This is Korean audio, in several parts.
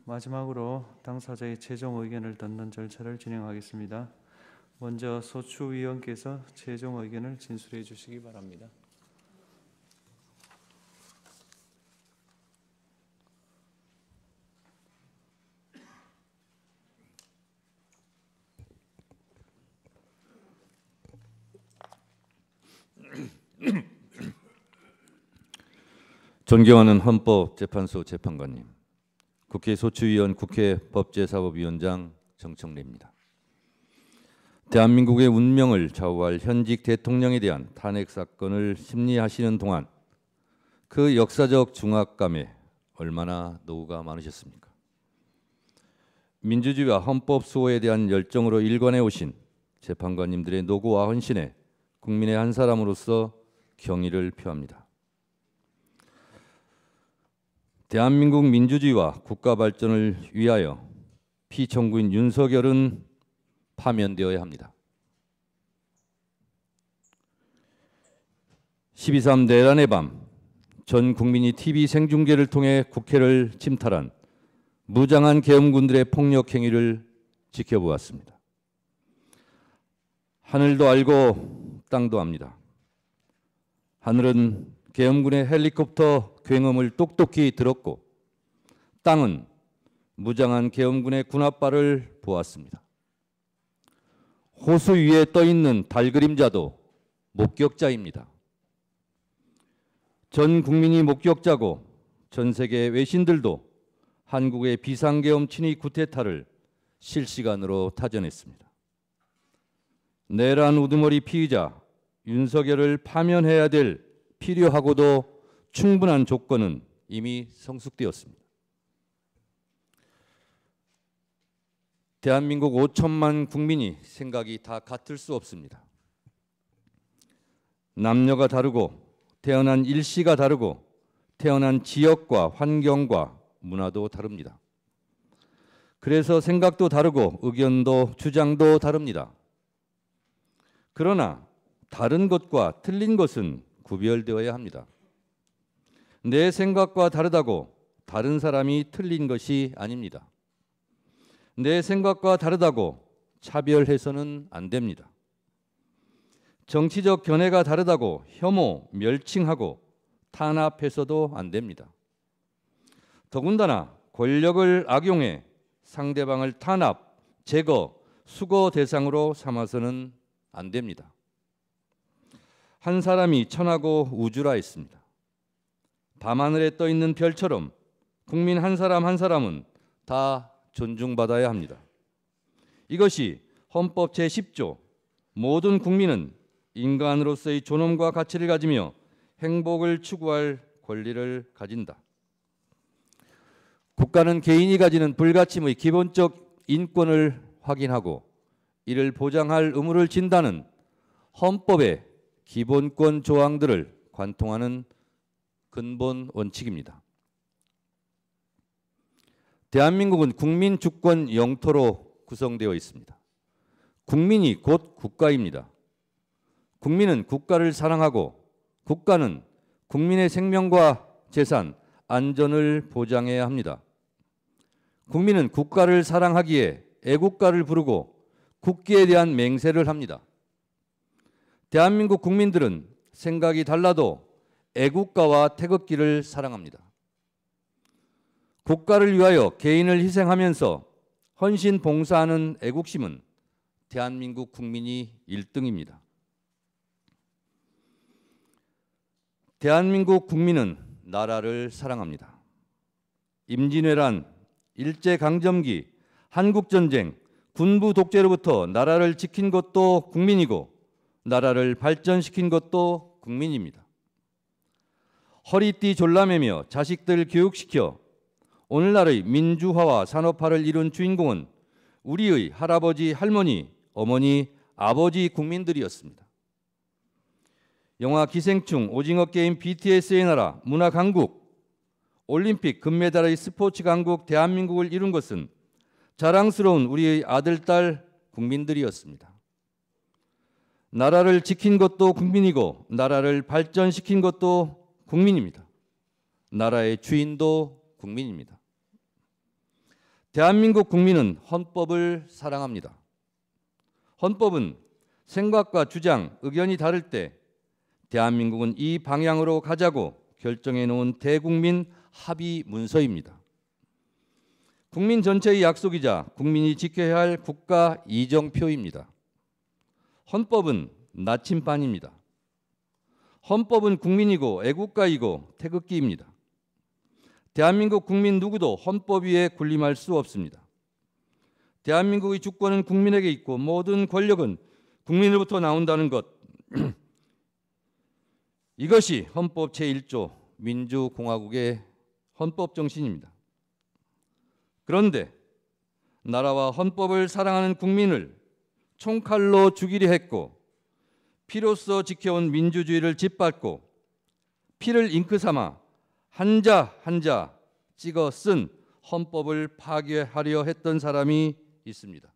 마지막으로 당사자의 최종 의견을 듣는 절차를 진행하겠습니다. 먼저 소추위원께서 최종 의견을 진술해 주시기 바랍니다. 존경하는 헌법재판소 재판관님, 국회 소추위원, 국회 법제사법위원장 정청래입니다. 대한민국의 운명을 좌우할 현직 대통령에 대한 탄핵 사건을 심리하시는 동안 그 역사적 중압감에 얼마나 노후가 많으셨습니까? 민주주의와 헌법 수호에 대한 열정으로 일관해 오신 재판관님들의 노고와 헌신에 국민의 한 사람으로서 경의를 표합니다. 대한민국 민주주의와 국가 발전을 위하여 피청구인 윤석열은 파면되어야 합니다. 12.3 내란의 밤, 전 국민이 TV 생중계를 통해 국회를 침탈한 무장한 계엄군들의 폭력 행위를 지켜보았습니다. 하늘도 알고 땅도 압니다. 하늘은 계엄군의 헬리콥터 굉음을 똑똑히 들었고 땅은 무장한 계엄군의 군홧발을 보았습니다. 호수 위에 떠있는 달 그림자도 목격자입니다. 전 국민이 목격자고 전 세계 외신들도 한국의 비상계엄 친위 쿠데타를 실시간으로 타전했습니다. 내란 우두머리 피의자 윤석열을 파면해야 될 필요하고도 충분한 조건은 이미 성숙되었습니다. 대한민국 5천만 국민이 생각이 다 같을 수 없습니다. 남녀가 다르고 태어난 일시가 다르고 태어난 지역과 환경과 문화도 다릅니다. 그래서 생각도 다르고 의견도 주장도 다릅니다. 그러나 다른 것과 틀린 것은 구별되어야 합니다. 내 생각과 다르다고 다른 사람이 틀린 것이 아닙니다. 내 생각과 다르다고 차별해서는 안 됩니다. 정치적 견해가 다르다고 혐오, 멸칭하고 탄압해서도 안 됩니다. 더군다나 권력을 악용해 상대방을 탄압, 제거, 수거 대상으로 삼아서는 안 됩니다. 한 사람이 천하고 우주라 했습니다. 밤하늘에 떠있는 별처럼 국민 한 사람 한 사람은 다 존중받아야 합니다. 이것이 헌법 제10조 모든 국민은 인간으로서의 존엄과 가치를 가지며 행복을 추구할 권리를 가진다. 국가는 개인이 가지는 불가침의 기본적 인권을 확인하고 이를 보장할 의무를 진다는 헌법의 기본권 조항들을 관통하는 근본 원칙입니다. 대한민국은 국민 주권 영토로 구성되어 있습니다. 국민이 곧 국가입니다. 국민은 국가를 사랑하고 국가는 국민의 생명과 재산, 안전을 보장해야 합니다. 국민은 국가를 사랑하기에 애국가를 부르고 국기에 대한 맹세를 합니다. 대한민국 국민들은 생각이 달라도 애국가와 태극기를 사랑합니다. 국가를 위하여 개인을 희생하면서 헌신 봉사하는 애국심은 대한민국 국민이 1등입니다. 대한민국 국민은 나라를 사랑합니다. 임진왜란, 일제강점기, 한국전쟁, 군부 독재로부터 나라를 지킨 것도 국민이고 나라를 발전시킨 것도 국민입니다. 허리띠 졸라매며 자식들 교육시켜 오늘날의 민주화와 산업화를 이룬 주인공은 우리의 할아버지, 할머니, 어머니, 아버지 국민들이었습니다. 영화 기생충, 오징어 게임, BTS의 나라, 문화 강국, 올림픽 금메달의 스포츠 강국 대한민국을 이룬 것은 자랑스러운 우리의 아들, 딸 국민들이었습니다. 나라를 지킨 것도 국민이고 나라를 발전시킨 것도 국민입니다. 나라의 주인도 국민입니다. 대한민국 국민은 헌법을 사랑합니다. 헌법은 생각과 주장, 의견이 다를 때 대한민국은 이 방향으로 가자고 결정해 놓은 대국민 합의 문서입니다. 국민 전체의 약속이자 국민이 지켜야 할 국가 이정표입니다. 헌법은 나침반입니다. 헌법은 국민이고 애국가이고 태극기입니다. 대한민국 국민 누구도 헌법 위에 군림할 수 없습니다. 대한민국의 주권은 국민에게 있고 모든 권력은 국민으로부터 나온다는 것. 이것이 헌법 제1조 민주공화국의 헌법 정신입니다. 그런데 나라와 헌법을 사랑하는 국민을 총칼로 죽이려 했고 피로써 지켜온 민주주의를 짓밟고 피를 잉크 삼아 한자 한자 찍어 쓴 헌법을 파괴하려 했던 사람이 있습니다.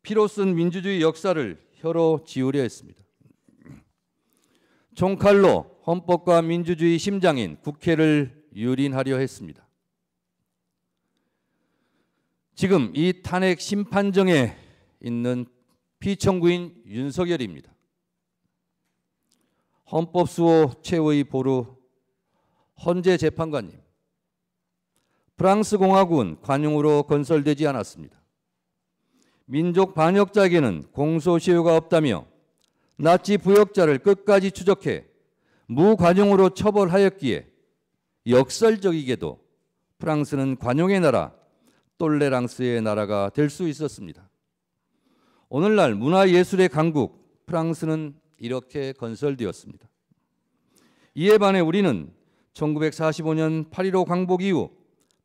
피로 쓴 민주주의 역사를 혀로 지우려 했습니다. 총칼로 헌법과 민주주의 심장인 국회를 유린하려 했습니다. 지금 이 탄핵 심판정에 있는 피청구인 윤석열입니다. 헌법수호 최후의 보루 헌재 재판관님, 프랑스 공화국은 관용으로 건설되지 않았습니다. 민족 반역자에게는 공소시효가 없다며 나치 부역자를 끝까지 추적해 무관용으로 처벌하였기에 역설적이게도 프랑스는 관용의 나라, 똘레랑스의 나라가 될 수 있었습니다. 오늘날 문화예술의 강국 프랑스는 이렇게 건설되었습니다. 이에 반해 우리는 1945년 8.15 광복 이후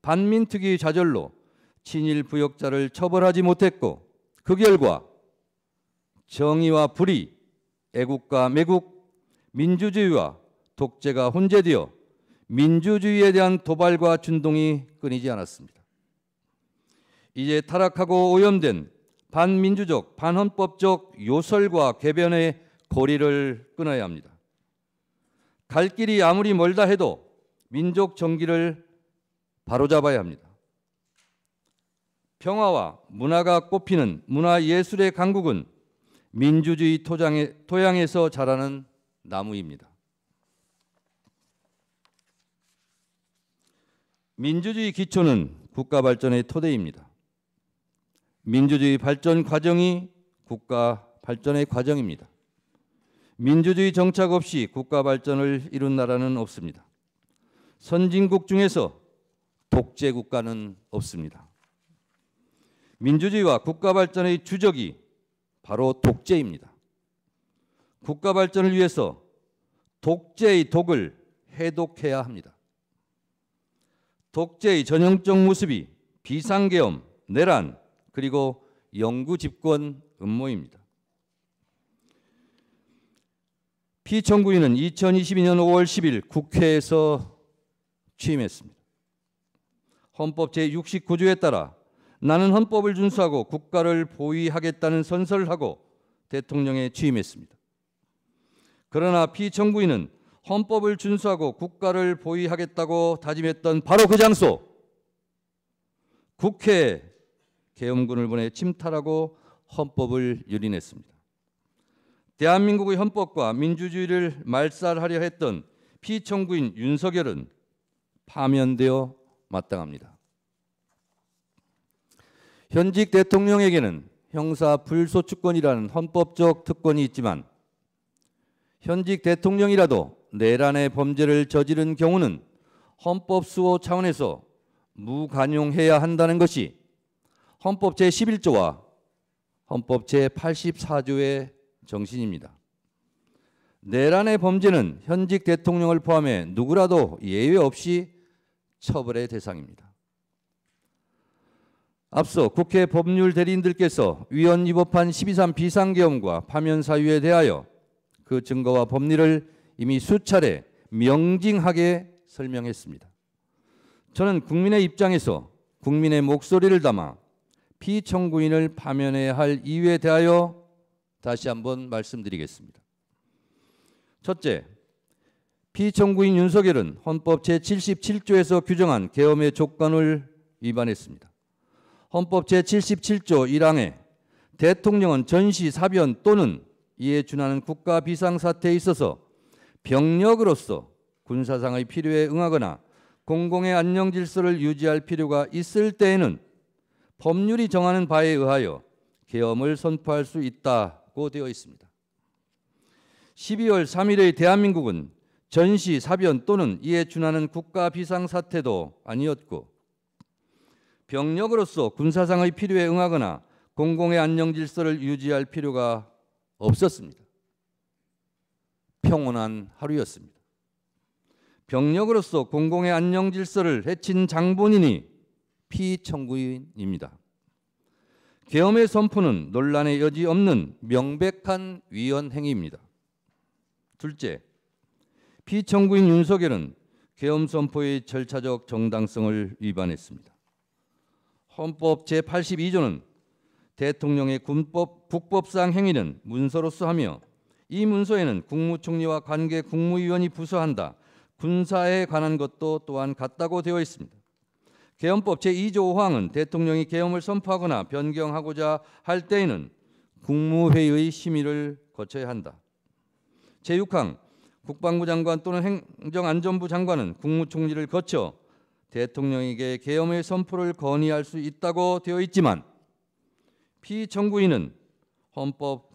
반민특위의 좌절로 친일 부역자를 처벌하지 못했고 그 결과 정의와 불의, 애국과 매국, 민주주의와 독재가 혼재되어 민주주의에 대한 도발과 준동이 끊이지 않았습니다. 이제 타락하고 오염된 반민주적, 반헌법적 요설과 궤변의 고리를 끊어야 합니다. 갈 길이 아무리 멀다 해도 민족 정기를 바로잡아야 합니다. 평화와 문화가 꽃피는 문화예술의 강국은 민주주의 토양에서 자라는 나무입니다. 민주주의 기초는 국가 발전의 토대입니다. 민주주의 발전 과정이 국가 발전의 과정입니다. 민주주의 정착 없이 국가 발전을 이룬 나라는 없습니다. 선진국 중에서 독재 국가는 없습니다. 민주주의와 국가 발전의 주적이 바로 독재입니다. 국가 발전을 위해서 독재의 독을 해독해야 합니다. 독재의 전형적 모습이 비상계엄, 내란, 그리고 영구 집권 음모입니다. 피청구인은 2022년 5월 10일 국회에서 취임했습니다. 헌법 제69조에 따라 나는 헌법을 준수하고 국가를 보위하겠다는 선서를 하고 대통령에 취임했습니다. 그러나 피청구인은 헌법을 준수하고 국가를 보위하겠다고 다짐했던 바로 그 장소, 국회에 계엄군을 보내 침탈하고 헌법을 유린했습니다. 대한민국의 헌법과 민주주의를 말살하려 했던 피청구인 윤석열은 파면되어 마땅합니다. 현직 대통령에게는 형사 불소추권이라는 헌법적 특권이 있지만 현직 대통령이라도 내란의 범죄를 저지른 경우는 헌법 수호 차원에서 무관용해야 한다는 것이 헌법 제11조와 헌법 제84조의 정신입니다. 내란의 범죄는 현직 대통령을 포함해 누구라도 예외 없이 처벌의 대상입니다. 앞서 국회 법률 대리인들께서 위헌 위법한 12.3 비상계엄과 파면 사유에 대하여 그 증거와 법리를 이미 수차례 명징하게 설명했습니다. 저는 국민의 입장에서 국민의 목소리를 담아 피청구인을 파면해야 할 이유에 대하여 다시 한번 말씀드리겠습니다. 첫째, 피청구인 윤석열은 헌법 제77조에서 규정한 계엄의 조건을 위반했습니다. 헌법 제77조 1항에 대통령은 전시, 사변 또는 이에 준하는 국가 비상사태에 있어서 병력으로서 군사상의 필요에 응하거나 공공의 안녕 질서를 유지할 필요가 있을 때에는 법률이 정하는 바에 의하여 계엄을 선포할 수 있다고 되어 있습니다. 12월 3일의 대한민국은 전시, 사변 또는 이에 준하는 국가 비상사태도 아니었고 병력으로서 군사상의 필요에 응하거나 공공의 안녕 질서를 유지할 필요가 없었습니다. 평온한 하루였습니다. 병력으로서 공공의 안녕 질서를 해친 장본인이 피청구인입니다. 계엄의 선포는 논란의 여지 없는 명백한 위헌 행위입니다. 둘째, 피청구인 윤석열은 계엄 선포의 절차적 정당성을 위반했습니다. 헌법 제82조는 대통령의 국법상 행위는 문서로서 하며 이 문서에는 국무총리와 관계 국무위원이 부서한다. 군사에 관한 것도 또한 같다고 되어 있습니다. 계엄법 제2조 5항은 대통령이 계엄을 선포하거나 변경하고자 할 때에는 국무회의의 심의를 거쳐야 한다. 제6항 국방부 장관 또는 행정안전부 장관은 국무총리를 거쳐 대통령에게 계엄의 선포를 건의할 수 있다고 되어 있지만 피청구인은 헌법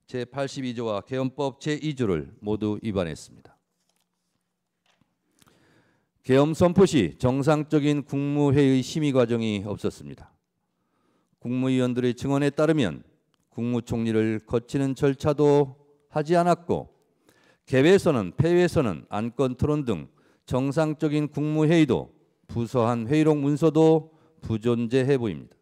제82조와 계엄법 제2조를 모두 위반했습니다. 계엄 선포 시 정상적인 국무회의 심의 과정이 없었습니다. 국무위원들의 증언에 따르면 국무총리를 거치는 절차도 하지 않았고 개회선언, 폐회선언, 안건 토론 등 정상적인 국무회의도 부서한 회의록 문서도 부존재해 보입니다.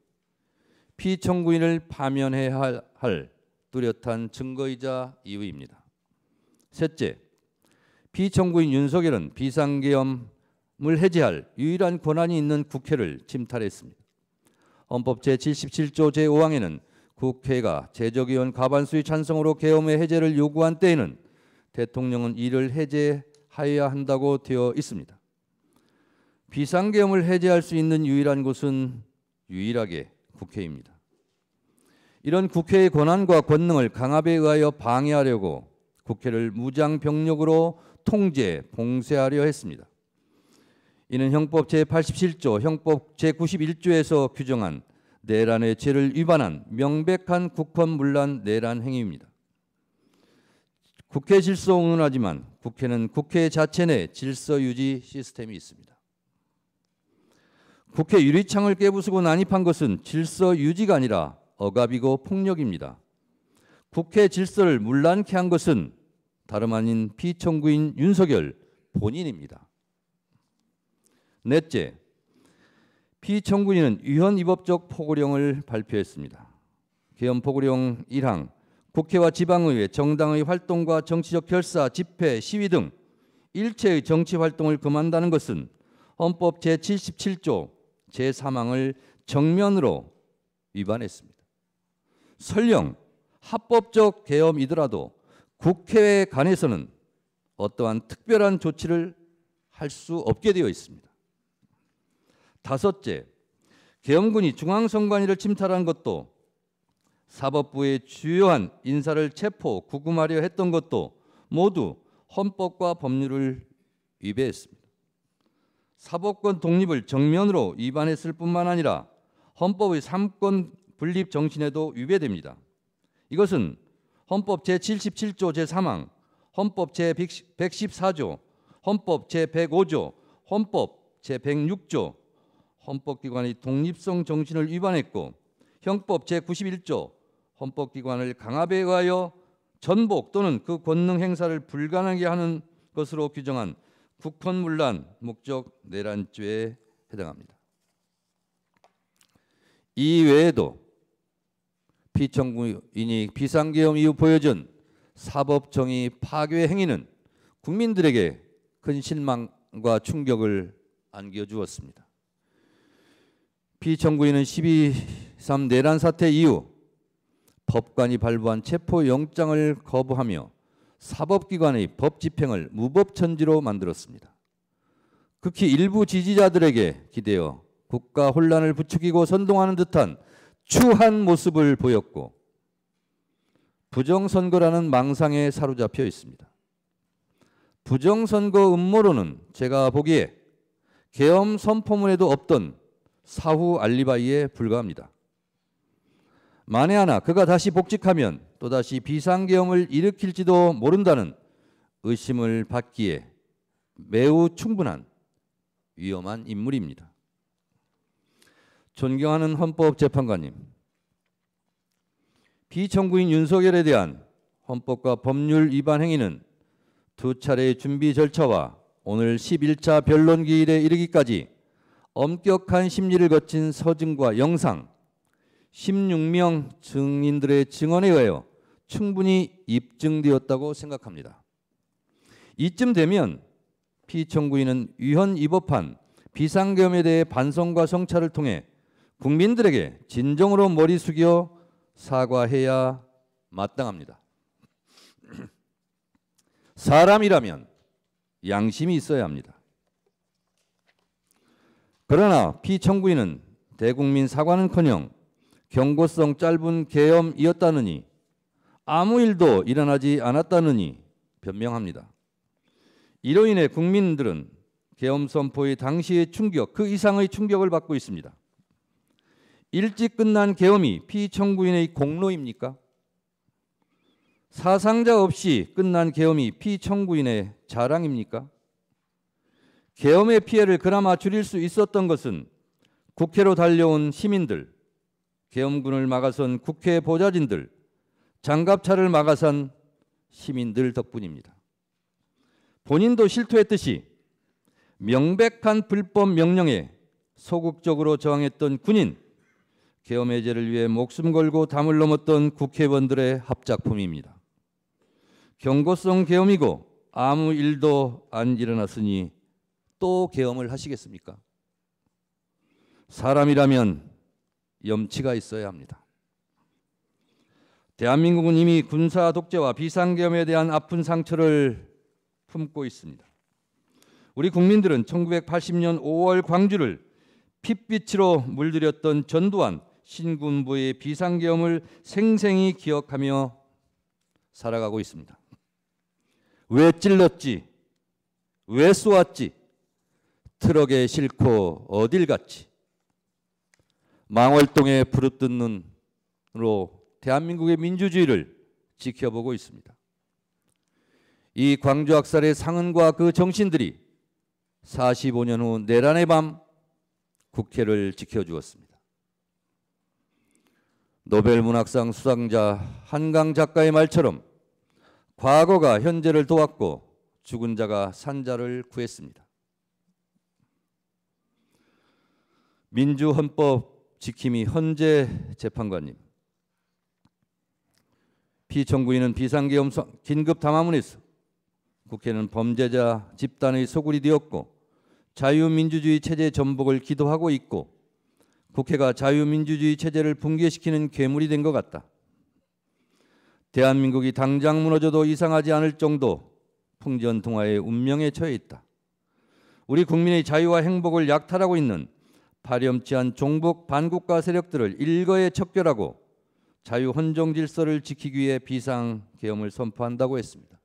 피청구인을 파면해야 할 뚜렷한 증거이자 이유입니다. 셋째, 피청구인 윤석열은 비상계엄을 해제할 유일한 권한이 있는 국회를 침탈했습니다. 헌법 제77조 제5항에는 국회가 제적의원 과반수의 찬성으로 계엄의 해제를 요구한 때에는 대통령은 이를 해제하여야 한다고 되어 있습니다. 비상계엄을 해제할 수 있는 유일한 곳은 유일하게 국회입니다. 이런 국회의 권한과 권능을 강압에 의하여 방해하려고 국회를 무장병력으로 통제, 봉쇄하려 했습니다. 이는 형법 제87조, 형법 제91조에서 규정한 내란의 죄를 위반한 명백한 국헌문란 내란 행위입니다. 국회 질서 운운하지만 국회는 국회 자체 내 질서 유지 시스템이 있습니다. 국회 유리창을 깨부수고 난입한 것은 질서 유지가 아니라 억압이고 폭력입니다. 국회 질서를 문란케 한 것은 다름 아닌 피청구인 윤석열 본인입니다. 넷째, 피청구인은 위헌위법적 포고령을 발표했습니다. 계엄포고령 1항, 국회와 지방의회, 정당의 활동과 정치적 결사, 집회, 시위 등 일체의 정치활동을 금한다는 것은 헌법 제77조 제3항을 정면으로 위반했습니다. 설령 합법적 계엄이더라도 국회에 관해서는 어떠한 특별한 조치를 할 수 없게 되어 있습니다. 다섯째, 계엄군이 중앙선관위를 침탈한 것도 사법부의 주요한 인사를 체포, 구금하려 했던 것도 모두 헌법과 법률을 위배했습니다. 사법권 독립을 정면으로 위반했을 뿐만 아니라 헌법의 삼권 분립 정신에도 위배됩니다. 이것은 헌법 제77조 제3항, 헌법 제114조, 헌법 제105조, 헌법 제106조, 헌법기관의 독립성 정신을 위반했고 형법 제91조, 헌법기관을 강압에 의하여 전복 또는 그 권능 행사를 불가능하게 하는 것으로 규정한 국헌문란 목적 내란죄에 해당합니다. 이 외에도 피청구인이 비상계엄 이후 보여준 사법정의 파괴 행위는 국민들에게 큰 실망과 충격을 안겨주었습니다. 피청구인은 12.3 내란 사태 이후 법관이 발부한 체포영장을 거부하며 사법기관의 법 집행을 무법천지로 만들었습니다. 극히 일부 지지자들에게 기대어 국가 혼란을 부추기고 선동하는 듯한 추한 모습을 보였고 부정선거라는 망상에 사로잡혀 있습니다. 부정선거 음모론은 제가 보기에 계엄 선포문에도 없던 사후 알리바이에 불과합니다. 만에 하나 그가 다시 복직하면 또다시 비상계엄을 일으킬지도 모른다는 의심을 받기에 매우 충분한 위험한 인물입니다. 존경하는 헌법재판관님, 피청구인 윤석열에 대한 헌법과 법률 위반 행위는 두 차례의 준비 절차와 오늘 11차 변론 기일에 이르기까지 엄격한 심리를 거친 서증과 영상, 16명 증인들의 증언에 의하여 충분히 입증되었다고 생각합니다. 이쯤 되면 피청구인은 위헌 위법한 비상계엄에 대해 반성과 성찰을 통해 국민들에게 진정으로 머리 숙여 사과해야 마땅합니다. 사람이라면 양심이 있어야 합니다. 그러나 피청구인은 대국민 사과는커녕 경고성 짧은 계엄이었다느니 아무 일도 일어나지 않았다느니 변명합니다. 이로 인해 국민들은 계엄 선포의 당시의 충격, 그 이상의 충격을 받고 있습니다. 일찍 끝난 계엄이 피청구인의 공로입니까? 사상자 없이 끝난 계엄이 피청구인의 자랑입니까? 계엄의 피해를 그나마 줄일 수 있었던 것은 국회로 달려온 시민들, 계엄군을 막아선 국회 보좌진들, 장갑차를 막아선 시민들 덕분입니다. 본인도 실토했듯이 명백한 불법 명령에 소극적으로 저항했던 군인, 계엄 해제를 위해 목숨 걸고 담을 넘었던 국회의원들의 합작품입니다. 경고성 계엄이고 아무 일도 안 일어났으니 또 계엄을 하시겠습니까? 사람이라면 염치가 있어야 합니다. 대한민국은 이미 군사 독재와 비상계엄에 대한 아픈 상처를 품고 있습니다. 우리 국민들은 1980년 5월 광주를 핏빛으로 물들였던 전두환 신군부의 비상계엄을 생생히 기억하며 살아가고 있습니다. 왜 찔렀지? 왜 쏘았지? 트럭에 싣고 어딜 갔지? 망월동의 부릅뜬 눈으로 대한민국의 민주주의를 지켜보고 있습니다. 이 광주 학살의 상흔과 그 정신들이 45년 후 내란의 밤 국회를 지켜주었습니다. 노벨문학상 수상자 한강 작가의 말처럼 과거가 현재를 도왔고 죽은 자가 산 자를 구했습니다. 민주헌법 지킴이 헌재 재판관님, 피청구인은 비상계엄 긴급 담화문에서 국회는 범죄자 집단의 소굴이 되었고 자유민주주의 체제 전복을 기도하고 있고 국회가 자유민주주의 체제를 붕괴시키는 괴물이 된 것 같다. 대한민국이 당장 무너져도 이상하지 않을 정도 풍전등화의 운명에 처해 있다. 우리 국민의 자유와 행복을 약탈하고 있는 파렴치한 종북 반국가 세력들을 일거에 척결하고 자유헌정 질서를 지키기 위해 비상계엄을 선포한다고 했습니다.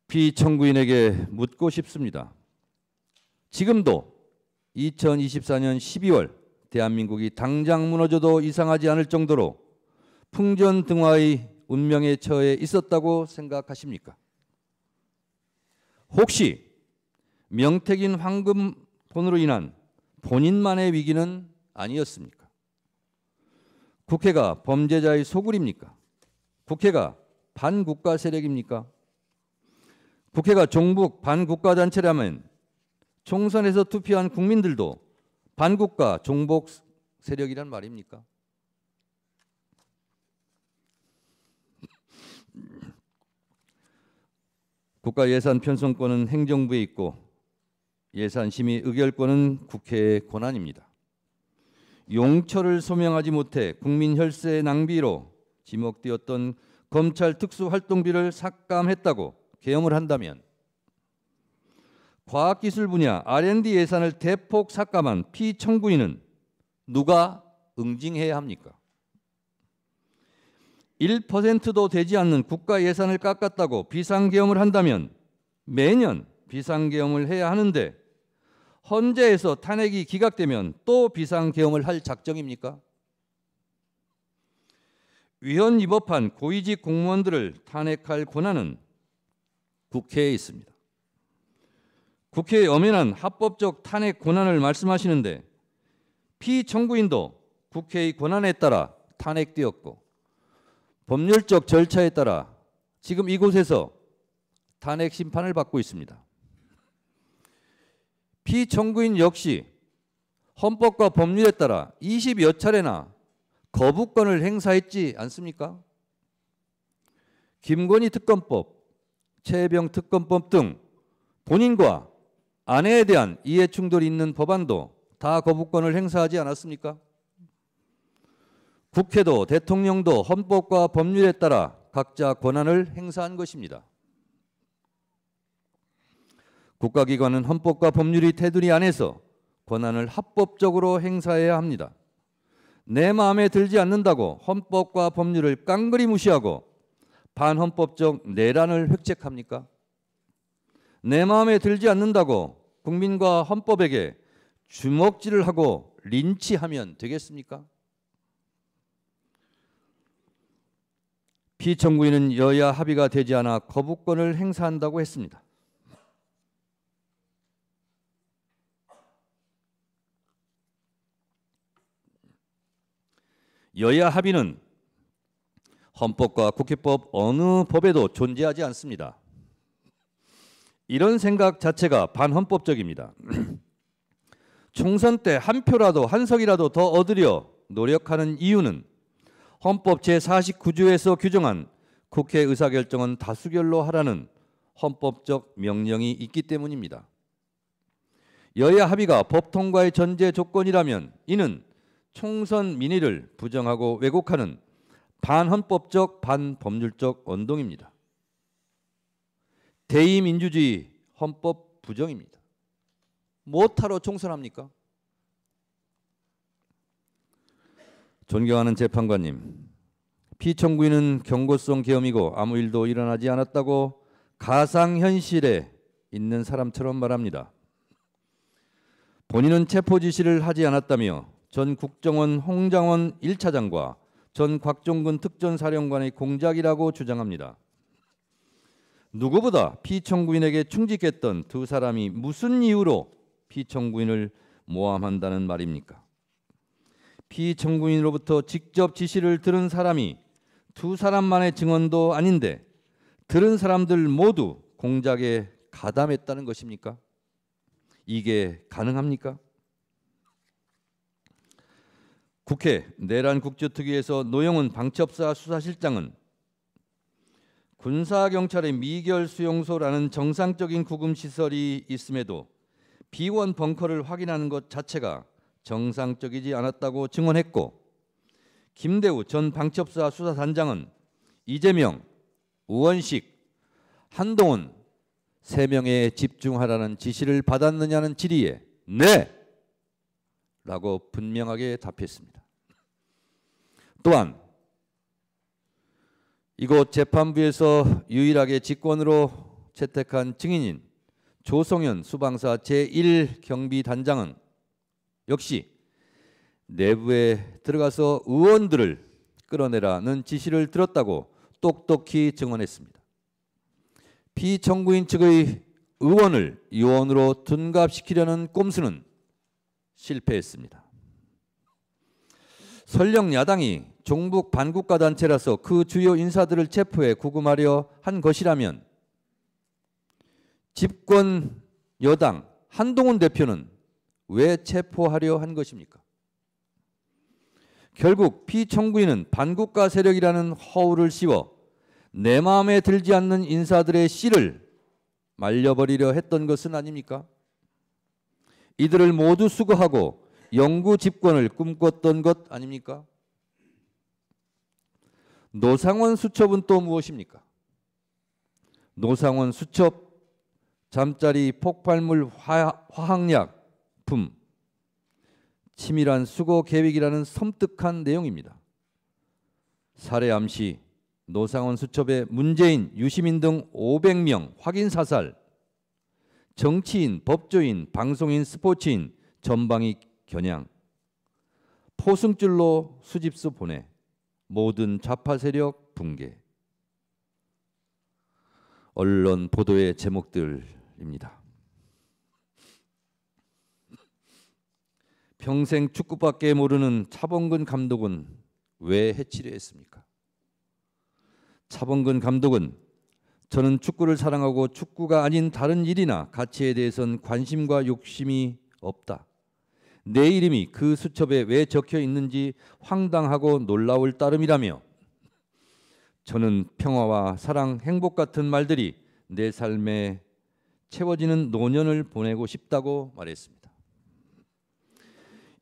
피청구인에게 묻고 싶습니다. 지금도 2024년 12월 대한민국이 당장 무너져도 이상하지 않을 정도로 풍전등화의 운명에 처해 있었다고 생각하십니까? 혹시 명태균 황금폰으로 인한 본인만의 위기는 아니었습니까? 국회가 범죄자의 소굴입니까? 국회가 반국가 세력입니까? 국회가 종북 반국가 단체라면 총선에서 투표한 국민들도 반국가 종북 세력이란 말입니까? 국가 예산 편성권은 행정부에 있고 예산 심의 의결권은 국회의 권한입니다. 용처를 소명하지 못해 국민 혈세 낭비로 지목되었던 검찰 특수활동비를 삭감했다고 계엄을 한다면 과학기술 분야 R&D 예산을 대폭 삭감한 피청구인은 누가 응징해야 합니까? 1%도 되지 않는 국가 예산을 깎았다고 비상계엄을 한다면 매년 비상계엄을 해야 하는데 헌재에서 탄핵이 기각되면 또 비상계엄을 할 작정입니까? 위헌 위법한 고위직 공무원들을 탄핵할 권한은 국회에 있습니다. 국회의 엄연한 합법적 탄핵 권한을 말씀하시는데 피청구인도 국회의 권한에 따라 탄핵되었고 법률적 절차에 따라 지금 이곳에서 탄핵 심판을 받고 있습니다. 피청구인 역시 헌법과 법률에 따라 20여 차례나 거부권을 행사했지 않습니까? 김건희 특검법, 최혜병 특검법 등 본인과 아내에 대한 이해 충돌이 있는 법안도 다 거부권을 행사하지 않았습니까? 국회도 대통령도 헌법과 법률에 따라 각자 권한을 행사한 것입니다. 국가기관은 헌법과 법률이 테두리 안에서 권한을 합법적으로 행사해야 합니다. 내 마음에 들지 않는다고 헌법과 법률을 깡그리 무시하고 반헌법적 내란을 획책합니까? 내 마음에 들지 않는다고 국민과 헌법에게 주먹질을 하고 린치하면 되겠습니까? 피청구인은 여야 합의가 되지 않아 거부권을 행사한다고 했습니다. 여야 합의는 헌법과 국회법 어느 법에도 존재하지 않습니다. 이런 생각 자체가 반헌법적입니다. 총선 때 한 표라도 한 석이라도 더 얻으려 노력하는 이유는 헌법 제49조에서 규정한 국회 의사결정은 다수결로 하라는 헌법적 명령이 있기 때문입니다. 여야 합의가 법 통과의 전제 조건이라면 이는 총선 민의를 부정하고 왜곡하는 반헌법적 반법률적 언동입니다. 대의민주주의 헌법 부정입니다. 뭐하러 총선합니까? 존경하는 재판관님, 피청구인은 경고성 계엄이고 아무 일도 일어나지 않았다고 가상현실에 있는 사람처럼 말합니다. 본인은 체포 지시를 하지 않았다며 전 국정원 홍장원 1차장과 전 곽종근 특전사령관의 공작이라고 주장합니다. 누구보다 피청구인에게 충직했던 두 사람이 무슨 이유로 피청구인을 모함한다는 말입니까? 피청구인으로부터 직접 지시를 들은 사람이 두 사람만의 증언도 아닌데 들은 사람들 모두 공작에 가담했다는 것입니까? 이게 가능합니까? 국회 내란국조특위에서 노영훈 방첩사 수사실장은 군사경찰의 미결수용소라는 정상적인 구금시설이 있음에도 비원 벙커를 확인하는 것 자체가 정상적이지 않았다고 증언했고, 김대우 전 방첩사 수사단장은 이재명, 우원식, 한동훈 3명에 집중하라는 지시를 받았느냐는 질의에 네! 라고 분명하게 답했습니다. 또한 이곳 재판부에서 유일하게 직권으로 채택한 증인인 조성현 수방사 제1경비단장은 역시 내부에 들어가서 의원들을 끌어내라는 지시를 들었다고 똑똑히 증언했습니다. 피청구인 측의 의원을 요원으로 둔갑시키려는 꼼수는 실패했습니다. 설령 야당이 종북 반국가 단체라서 그 주요 인사들을 체포해 구금하려 한 것이라면 집권 여당 한동훈 대표는 왜 체포하려 한 것입니까? 결국 피청구인은 반국가 세력이라는 허울을 씌워 내 마음에 들지 않는 인사들의 씨를 말려버리려 했던 것은 아닙니까? 이들을 모두 수거하고 영구 집권을 꿈꿨던 것 아닙니까? 노상원 수첩은 또 무엇입니까? 노상원 수첩 잠자리, 폭발물, 화학약품, 치밀한 수거 계획이라는 섬뜩한 내용입니다. 살해 암시, 노상원 수첩의 문재인, 유시민 등 500명 확인 사살, 정치인, 법조인, 방송인, 스포츠인 전방위 겨냥, 포승줄로 수집수 보내, 모든 좌파 세력 붕괴. 언론 보도의 제목들입니다. 평생 축구밖에 모르는 차범근 감독은 왜 해치려 했습니까? 차범근 감독은 저는 축구를 사랑하고 축구가 아닌 다른 일이나 가치에 대해서는 관심과 욕심이 없다. 내 이름이 그 수첩에 왜 적혀 있는지 황당하고 놀라울 따름이라며 저는 평화와 사랑, 행복 같은 말들이 내 삶에 채워지는 노년을 보내고 싶다고 말했습니다.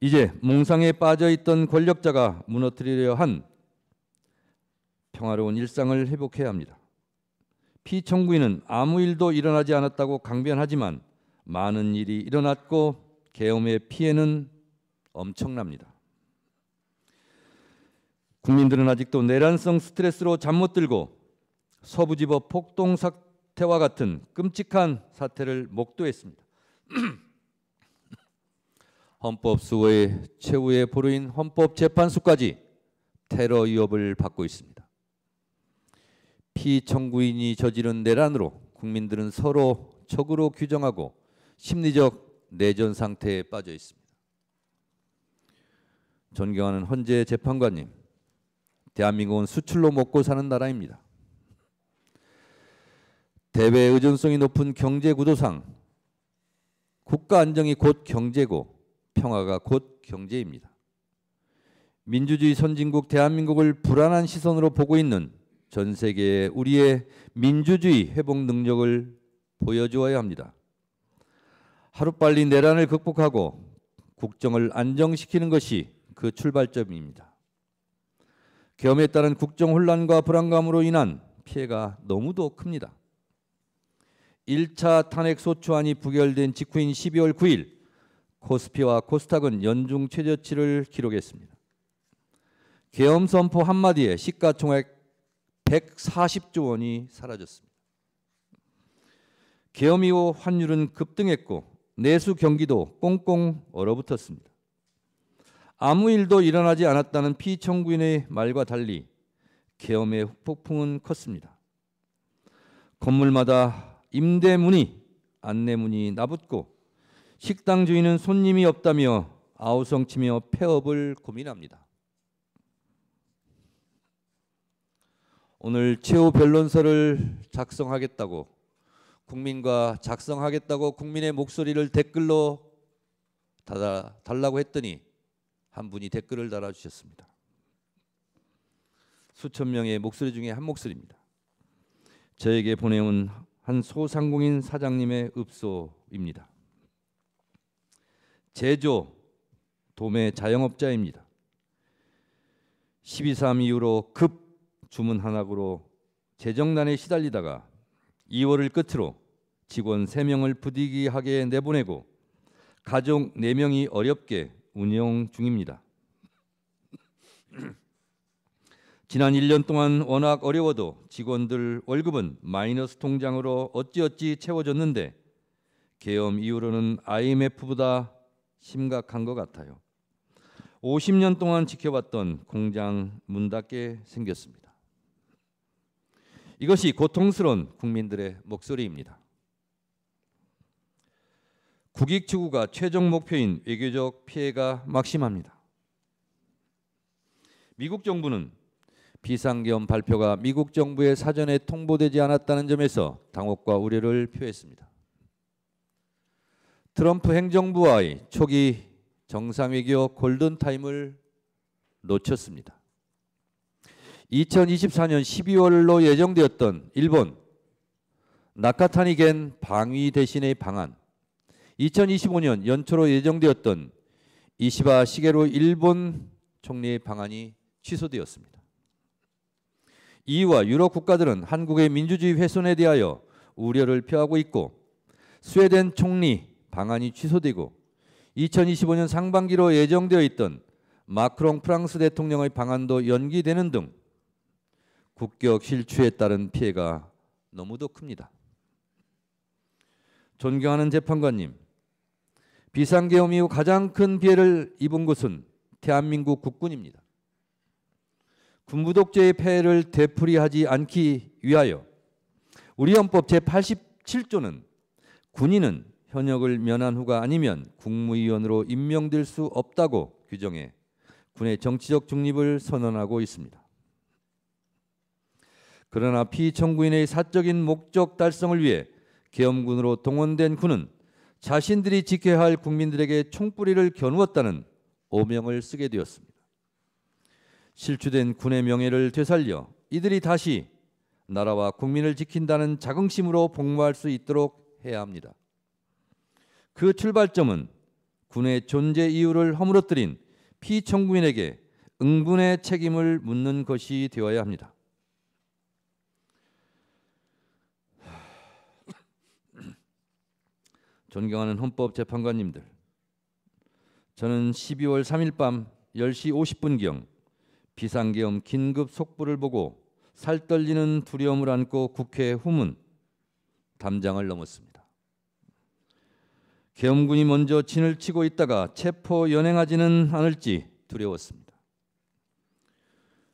이제 몽상에 빠져있던 권력자가 무너뜨리려 한 평화로운 일상을 회복해야 합니다. 피청구인은 아무 일도 일어나지 않았다고 강변하지만 많은 일이 일어났고 계엄의 피해는 엄청납니다. 국민들은 아직도 내란성 스트레스로 잠 못 들고 서부지법 폭동 사태와 같은 끔찍한 사태를 목도했습니다. 헌법수호의 최후의 보루인 헌법재판소까지 테러 위협을 받고 있습니다. 피청구인이 저지른 내란으로 국민들은 서로 적으로 규정하고 심리적 내전 상태에 빠져 있습니다. 존경하는 헌재 재판관님, 대한민국은 수출로 먹고 사는 나라입니다. 대외 의존성이 높은 경제 구도상 국가 안정이 곧 경제고 평화가 곧 경제입니다. 민주주의 선진국 대한민국을 불안한 시선으로 보고 있는 전 세계에 우리의 민주주의 회복 능력을 보여주어야 합니다. 하루빨리 내란을 극복하고 국정을 안정시키는 것이 그 출발점입니다. 계엄에 따른 국정 혼란과 불안감으로 인한 피해가 너무도 큽니다. 1차 탄핵 소추안이 부결된 직후인 12월 9일 코스피와 코스닥은 연중 최저치를 기록했습니다. 계엄 선포 한마디에 시가총액 140조 원이 사라졌습니다. 계엄 이후 환율은 급등했고 내수 경기도 꽁꽁 얼어붙었습니다. 아무 일도 일어나지 않았다는 피청구인의 말과 달리 계엄의 후폭풍은 컸습니다. 건물마다 임대문이, 안내문이 나붙고 식당 주인은 손님이 없다며 아우성치며 폐업을 고민합니다. 오늘 최후 변론서를 작성하겠다고 국민의 목소리를 댓글로 달라고 했더니 한 분이 댓글을 달아주셨습니다. 수천 명의 목소리 중에 한 목소리입니다. 저에게 보내온 한 소상공인 사장님의 읍소입니다. 제조, 도매 자영업자입니다. 12.3 이후로 급 주문 한학으로 재정난에 시달리다가 2월을 끝으로 직원 3명을 부득이하게 내보내고 가족 4명이 어렵게 운영 중입니다. 지난 1년 동안 워낙 어려워도 직원들 월급은 마이너스 통장으로 어찌어찌 채워졌는데 계엄 이후로는 IMF보다 심각한 것 같아요. 50년 동안 지켜봤던 공장 문 닫게 생겼습니다. 이것이 고통스러운 국민들의 목소리입니다. 국익 추구가 최종 목표인 외교적 피해가 막심합니다. 미국 정부는 비상계엄 발표가 미국 정부의 사전에 통보되지 않았다는 점에서 당혹과 우려를 표했습니다. 트럼프 행정부와의 초기 정상외교 골든타임을 놓쳤습니다. 2024년 12월로 예정되었던 일본 나카타니겐 방위 대신의 방한, 2025년 연초로 예정되었던 이시바 시게루 일본 총리의 방안이 취소되었습니다. EU와 유럽 국가들은 한국의 민주주의 훼손에 대하여 우려를 표하고 있고 스웨덴 총리 방한이 취소되고 2025년 상반기로 예정되어 있던 마크롱 프랑스 대통령의 방한도 연기되는 등 국격 실추에 따른 피해가 너무도 큽니다. 존경하는 재판관님, 비상계엄 이후 가장 큰 피해를 입은 곳은 대한민국 국군입니다. 군부 독재의 폐해를 되풀이하지 않기 위하여 우리 헌법 제87조는 군인은 현역을 면한 후가 아니면 국무위원으로 임명될 수 없다고 규정해 군의 정치적 중립을 선언하고 있습니다. 그러나 피청구인의 사적인 목적 달성을 위해 계엄군으로 동원된 군은 자신들이 지켜야 할 국민들에게 총뿌리를 겨누었다는 오명을 쓰게 되었습니다. 실추된 군의 명예를 되살려 이들이 다시 나라와 국민을 지킨다는 자긍심으로 복무할 수 있도록 해야 합니다. 그 출발점은 군의 존재 이유를 허물어뜨린 피청구인에게 응분의 책임을 묻는 것이 되어야 합니다. 존경하는 헌법재판관님들, 저는 12월 3일 밤 10시 50분경 비상계엄 긴급 속보를 보고 살떨리는 두려움을 안고 국회 후문 담장을 넘었습니다. 계엄군이 먼저 진을 치고 있다가 체포 연행하지는 않을지 두려웠습니다.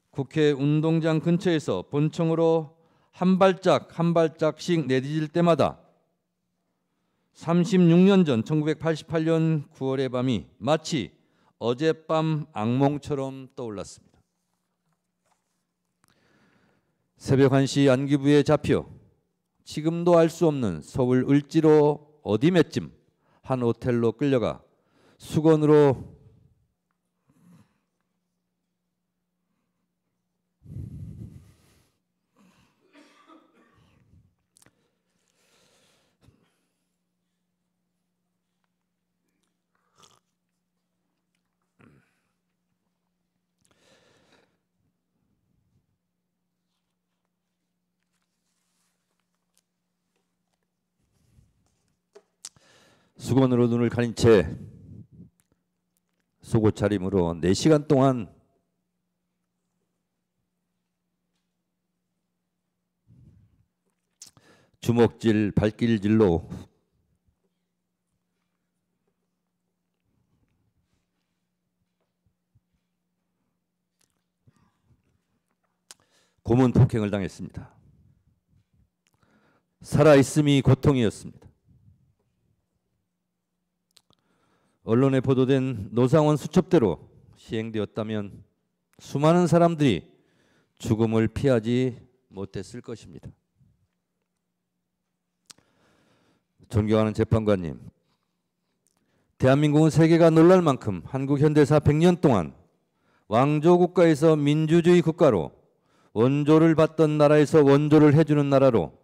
국회 운동장 근처에서 본청으로 한 발짝씩 내디딜 때마다 36년 전 1988년 9월의 밤이 마치 어젯밤 악몽처럼 떠올랐습니다. 새벽 1시 안기부에 잡혀 지금도 알 수 없는 서울 을지로 어디매쯤 한 호텔로 끌려가 수건으로 눈을 가린 채 속옷 차림으로 4시간 동안 주먹질, 발길질로 고문 폭행을 당했습니다. 살아있음이 고통이었습니다. 언론에 보도된 노상원 수첩대로 시행되었다면 수많은 사람들이 죽음을 피하지 못했을 것입니다. 존경하는 재판관님, 대한민국은 세계가 놀랄 만큼 한국 현대사 100년 동안 왕조 국가에서 민주주의 국가로, 원조를 받던 나라에서 원조를 해주는 나라로,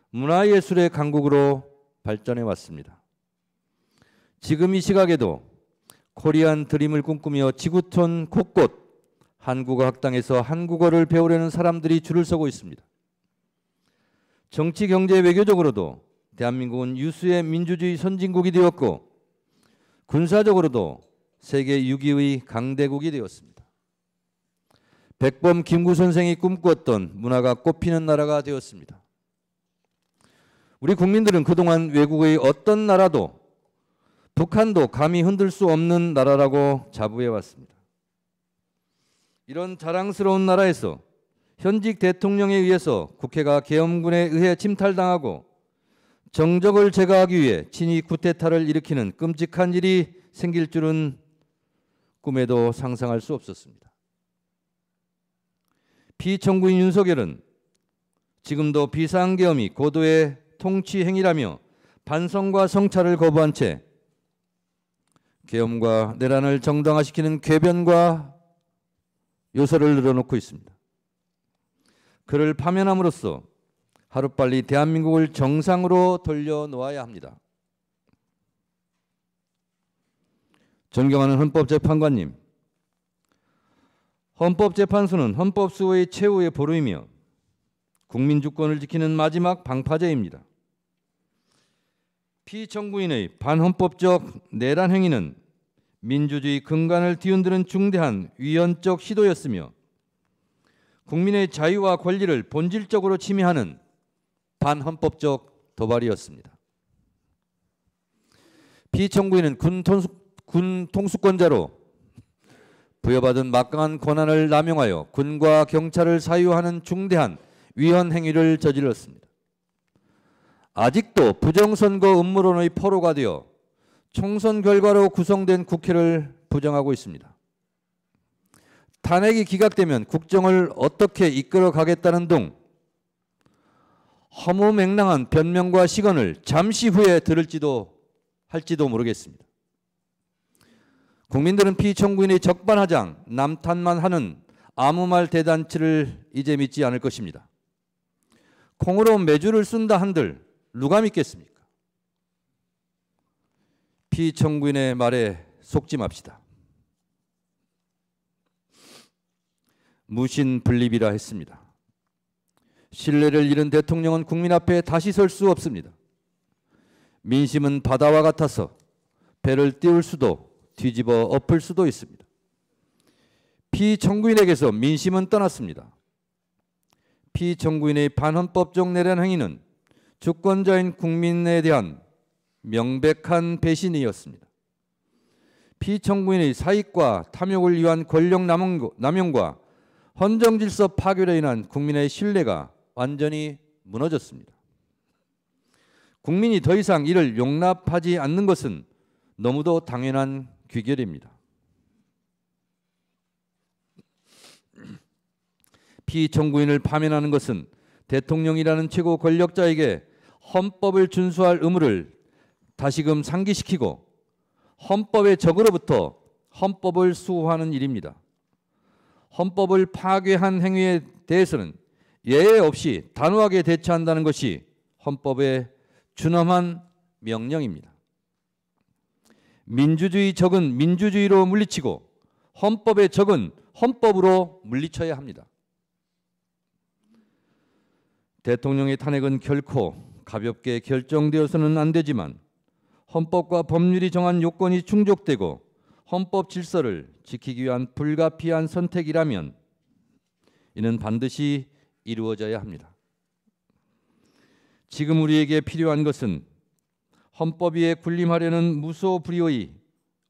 문화예술의 강국으로 발전해 왔습니다. 지금 이 시각에도 코리안 드림을 꿈꾸며 지구촌 곳곳 한국어 학당에서 한국어를 배우려는 사람들이 줄을 서고 있습니다. 정치, 경제, 외교적으로도 대한민국은 유수의 민주주의 선진국이 되었고 군사적으로도 세계 6위의 강대국이 되었습니다. 백범 김구 선생이 꿈꾸었던 문화가 꽃피는 나라가 되었습니다. 우리 국민들은 그동안 외국의 어떤 나라도 북한도 감히 흔들 수 없는 나라라고 자부해 왔습니다. 이런 자랑스러운 나라에서 현직 대통령에 의해서 국회가 계엄군에 의해 침탈당하고 정적을 제거하기 위해 친위 쿠데타를 일으키는 끔찍한 일이 생길 줄은 꿈에도 상상할 수 없었습니다. 피청구인 윤석열은 지금도 비상계엄이 고도의 통치 행위라며 반성과 성찰을 거부한 채 계엄과 내란을 정당화시키는 궤변과 요소를 늘어놓고 있습니다. 그를 파면함으로써 하루빨리 대한민국을 정상으로 돌려놓아야 합니다. 존경하는 헌법재판관님, 헌법재판소는 헌법수호의 최후의 보루이며 국민 주권을 지키는 마지막 방파제입니다. 피청구인의 반헌법적 내란 행위는 민주주의 근간을 뒤흔드는 중대한 위헌적 시도였으며 국민의 자유와 권리를 본질적으로 침해하는 반헌법적 도발이었습니다. 피청구인은 군 통수권자로 부여받은 막강한 권한을 남용하여 군과 경찰을 사유하는 중대한 위헌 행위를 저질렀습니다. 아직도 부정선거 음모론의 포로가 되어 총선 결과로 구성된 국회를 부정하고 있습니다. 탄핵이 기각되면 국정을 어떻게 이끌어 가겠다는 등 허무맹랑한 변명과 시건을 잠시 후에 들을지도 할지도 모르겠습니다. 국민들은 피청구인의 적반하장, 남탓만 하는 아무 말 대잔치를 이제 믿지 않을 것입니다. 콩으로 매주를 쓴다 한들 누가 믿겠습니까? 피청구인의 말에 속지 맙시다. 무신분립이라 했습니다. 신뢰를 잃은 대통령은 국민 앞에 다시 설 수 없습니다. 민심은 바다와 같아서 배를 띄울 수도 뒤집어 엎을 수도 있습니다. 피청구인에게서 민심은 떠났습니다. 피청구인의 반헌법적 내란 행위는 주권자인 국민에 대한 명백한 배신이었습니다. 피청구인의 사익과 탐욕을 위한 권력 남용과 헌정질서 파괴로 인한 국민의 신뢰가 완전히 무너졌습니다. 국민이 더 이상 이를 용납하지 않는 것은 너무도 당연한 귀결입니다. 피청구인을 파면하는 것은 대통령이라는 최고 권력자에게 헌법을 준수할 의무를 다시금 상기시키고 헌법의 적으로부터 헌법을 수호하는 일입니다. 헌법을 파괴한 행위에 대해서는 예외 없이 단호하게 대처한다는 것이 헌법의 준엄한 명령입니다. 민주주의 적은 민주주의로 물리치고 헌법의 적은 헌법으로 물리쳐야 합니다. 대통령의 탄핵은 결코 가볍게 결정되어서는 안 되지만 헌법과 법률이 정한 요건이 충족되고 헌법 질서를 지키기 위한 불가피한 선택이라면 이는 반드시 이루어져야 합니다. 지금 우리에게 필요한 것은 헌법 위에 군림하려는 무소불위의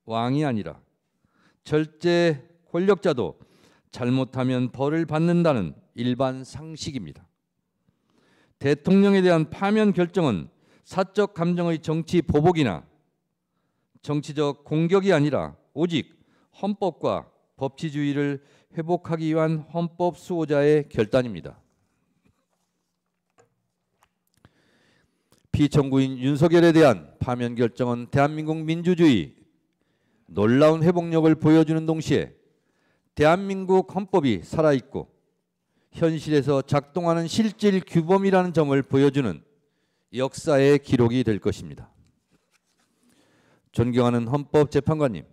왕이 아니라 절제 권력자도 잘못하면 벌을 받는다는 일반 상식입니다. 대통령에 대한 파면 결정은 사적 감정의 정치 보복이나 정치적 공격이 아니라 오직 헌법과 법치주의를 회복하기 위한 헌법 수호자의 결단입니다. 피청구인 윤석열에 대한 파면 결정은 대한민국 민주주의 놀라운 회복력을 보여주는 동시에 대한민국 헌법이 살아있고 현실에서 작동하는 실질 규범이라는 점을 보여주는 역사의 기록이 될 것입니다. 존경하는 헌법재판관님,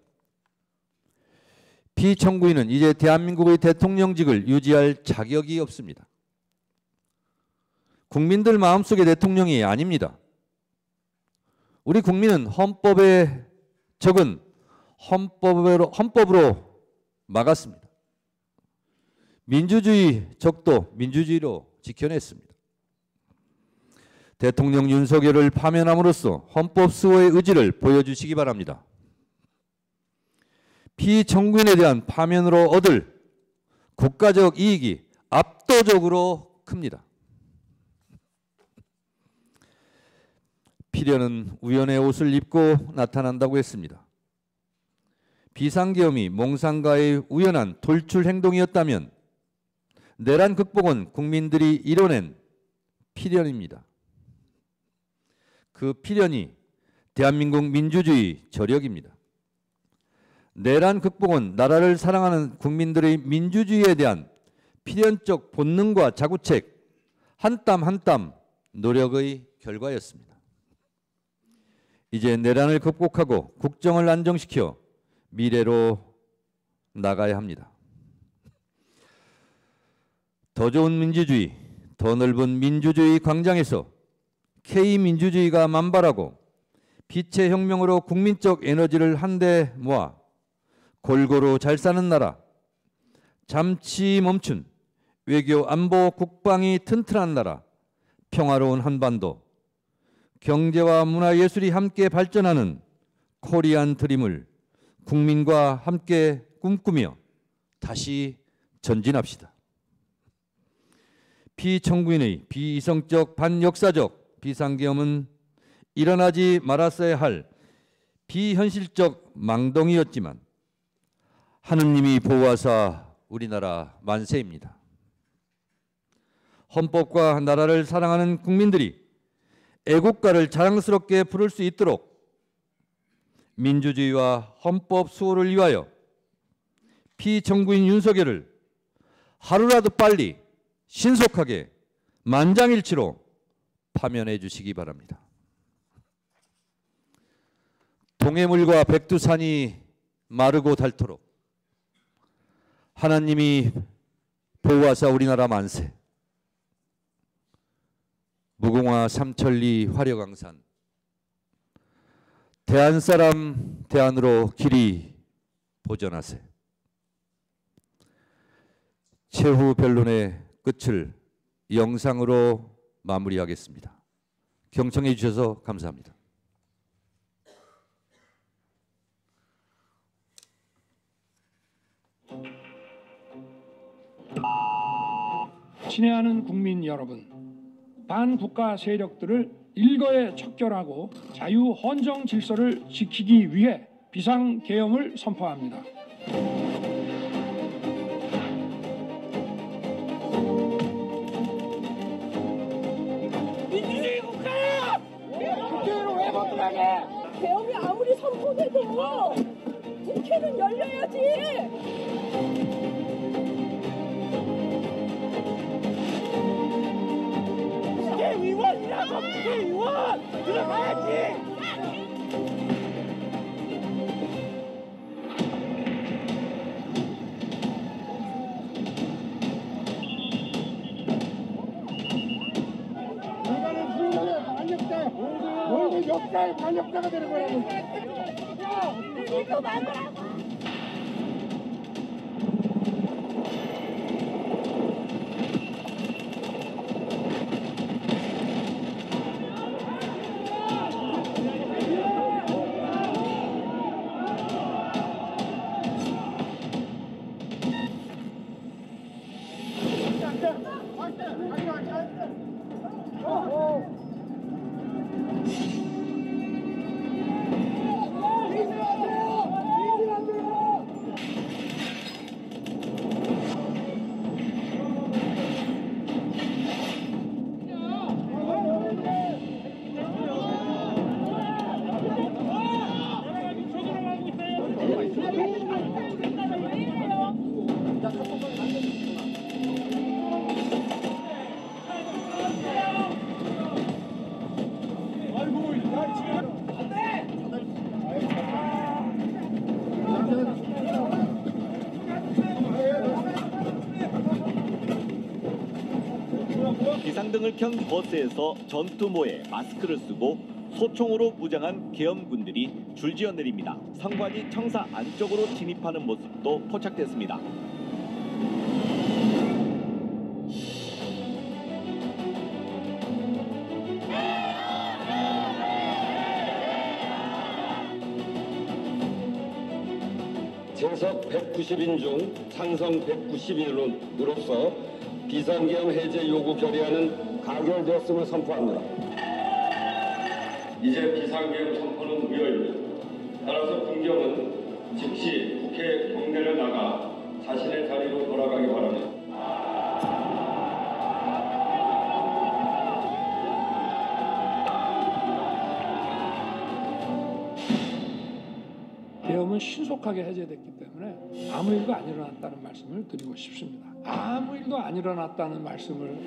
피청구인은 이제 대한민국의 대통령직을 유지할 자격이 없습니다. 국민들 마음속의 대통령이 아닙니다. 우리 국민은 헌법의 적은 헌법으로 막았습니다. 민주주의 적도 민주주의로 지켜냈습니다. 대통령 윤석열을 파면함으로써 헌법 수호의 의지를 보여주시기 바랍니다. 피청구인에 대한 파면으로 얻을 국가적 이익이 압도적으로 큽니다. 필연은 우연의 옷을 입고 나타난다고 했습니다. 비상계엄이 몽상가의 우연한 돌출 행동이었다면 내란 극복은 국민들이 이뤄낸 필연입니다. 그 필연이 대한민국 민주주의 저력입니다. 내란 극복은 나라를 사랑하는 국민들의 민주주의에 대한 필연적 본능과 자구책, 한 땀 한 땀 노력의 결과였습니다. 이제 내란을 극복하고 국정을 안정시켜 미래로 나가야 합니다. 더 좋은 민주주의, 더 넓은 민주주의 광장에서 K민주주의가 만발하고 빛의 혁명으로 국민적 에너지를 한데 모아 골고루 잘 사는 나라, 잠시 멈춘 외교 안보 국방이 튼튼한 나라, 평화로운 한반도, 경제와 문화 예술이 함께 발전하는 코리안 드림을 국민과 함께 꿈꾸며 다시 전진합시다. 피청구인의 비이성적 반역사적 비상계엄은 일어나지 말았어야 할 비현실적 망동이었지만 하느님이 보호하사 우리나라 만세입니다. 헌법과 나라를 사랑하는 국민들이 애국가를 자랑스럽게 부를 수 있도록 민주주의와 헌법 수호를 위하여 피청구인 윤석열을 하루라도 빨리 신속하게 만장일치로 파면해 주시기 바랍니다. 동해물과 백두산이 마르고 닳도록 하나님이 보호하사 우리나라 만세. 무궁화 삼천리 화려강산 대한사람 대안으로 길이 보전하세. 최후 변론의 끝을 영상으로 마무리하겠습니다. 경청해 주셔서 감사합니다. 친애하는 국민 여러분, 반국가 세력들을 일거에 척결하고 자유 헌정 질서를 지키기 위해 비상계엄을 선포합니다. 민주주의 국가야! 국회로 왜 못 들어가게? 계엄이 아무리 선포돼도 국회는 열려야지. 국회의원이라고 국회의원 들어가야지. 이거는 수용의 반역자, 모두 역사의 반역자가 되는 거라고. 이거 만들어. 비상등을 켠 버스에서 전투모에 마스크를 쓰고 소총으로 무장한 계엄군들이 줄지어 내립니다. 선관위 청사 안쪽으로 진입하는 모습도 포착됐습니다. 재석 190인 중 찬성 190인으로서 비상계엄 해제 요구 결의안은 가결되었음을 선포합니다. 이제 비상계엄 선포는 무효입니다. 따라서 군경은 즉시 국회 경내를 나가 자신의 자리로 돌아가기 바랍니다. 계엄은 신속하게 해제됐기 때문에 아무 일도 안 일어났다는 말씀을 드리고 싶습니다. 아무 일도 안 일어났다는 말씀을.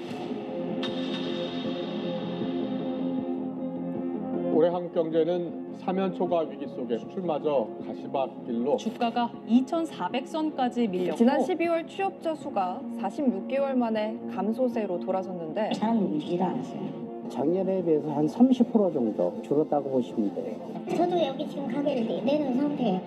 올해 한국 경제는 사면 초과 위기 속에 수출마저 가시밭길로 주가가 2,400선까지 밀렸고 지난 12월 취업자 수가 46개월 만에 감소세로 돌아섰는데 사람은 움직이지 않았어요. 작년에 비해서 한 30% 정도 줄었다고 보시면 돼요. 저도 여기 지금 가게를 내놓은 상태예요.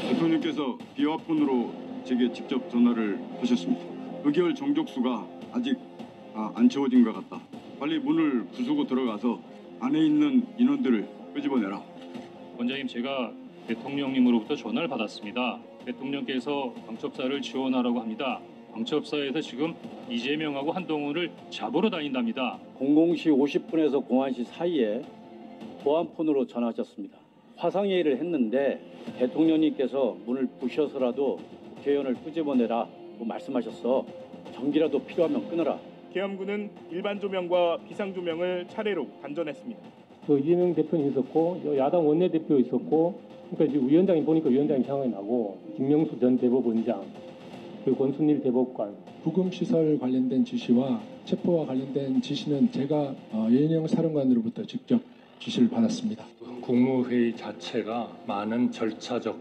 대통령께서 비화폰으로 제게 직접 전화를 하셨습니다. 의결 정족수가 아직 안 채워진 것 같다. 빨리 문을 부수고 들어가서 안에 있는 인원들을 끄집어내라. 원장님, 제가 대통령님으로부터 전화를 받았습니다. 대통령께서 방첩사를 지원하라고 합니다. 방첩사에서 지금 이재명하고 한동훈을 잡으러 다닌답니다. 00시 50분에서 01시 사이에 보안폰으로 전화하셨습니다. 화상회의를 했는데 대통령님께서 문을 부셔서라도 국회의원을 끄집어내라고 말씀하셔서 전기라도 필요하면 끊어라. 계엄군은 일반 조명과 비상 조명을 차례로 단전했습니다. 이재명 대표님 있었고 야당 원내대표 있었고, 그러니까 이제 위원장이 보니까 위원장이 생각이 나고, 김명수 전 대법원장, 그리고 권순일 대법관. 부금 시설 관련된 지시와 체포와 관련된 지시는 제가 예인영 사령관으로부터 직접 지시를 받았습니다. 국무회의 자체가 많은 절차적,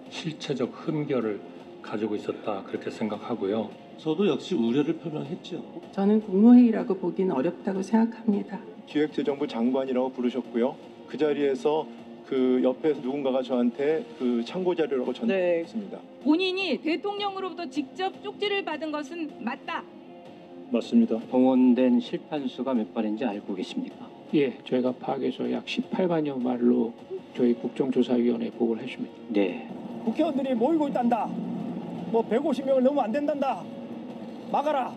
실체적 흠결을 가지고 있었다, 그렇게 생각하고요. 저도 역시 우려를 표명했죠. 저는 국무회의라고 보기는 어렵다고 생각합니다. 기획재정부 장관이라고 부르셨고요. 그 자리에서 그 옆에 누군가가 저한테 그 참고 자료라고 전달했습니다. 본인이 대통령으로부터 직접 쪽지를 받은 것은 맞다. 맞습니다. 동원된 실탄수가 몇 발인지 알고 계십니까? 예, 저희가 파악해서 약 18만여 말로 저희 국정조사위원회에 보고를 해줍니다. 네. 국회의원들이 모이고 있단다. 뭐 150명을 넘으면 안 된단다. 막아라.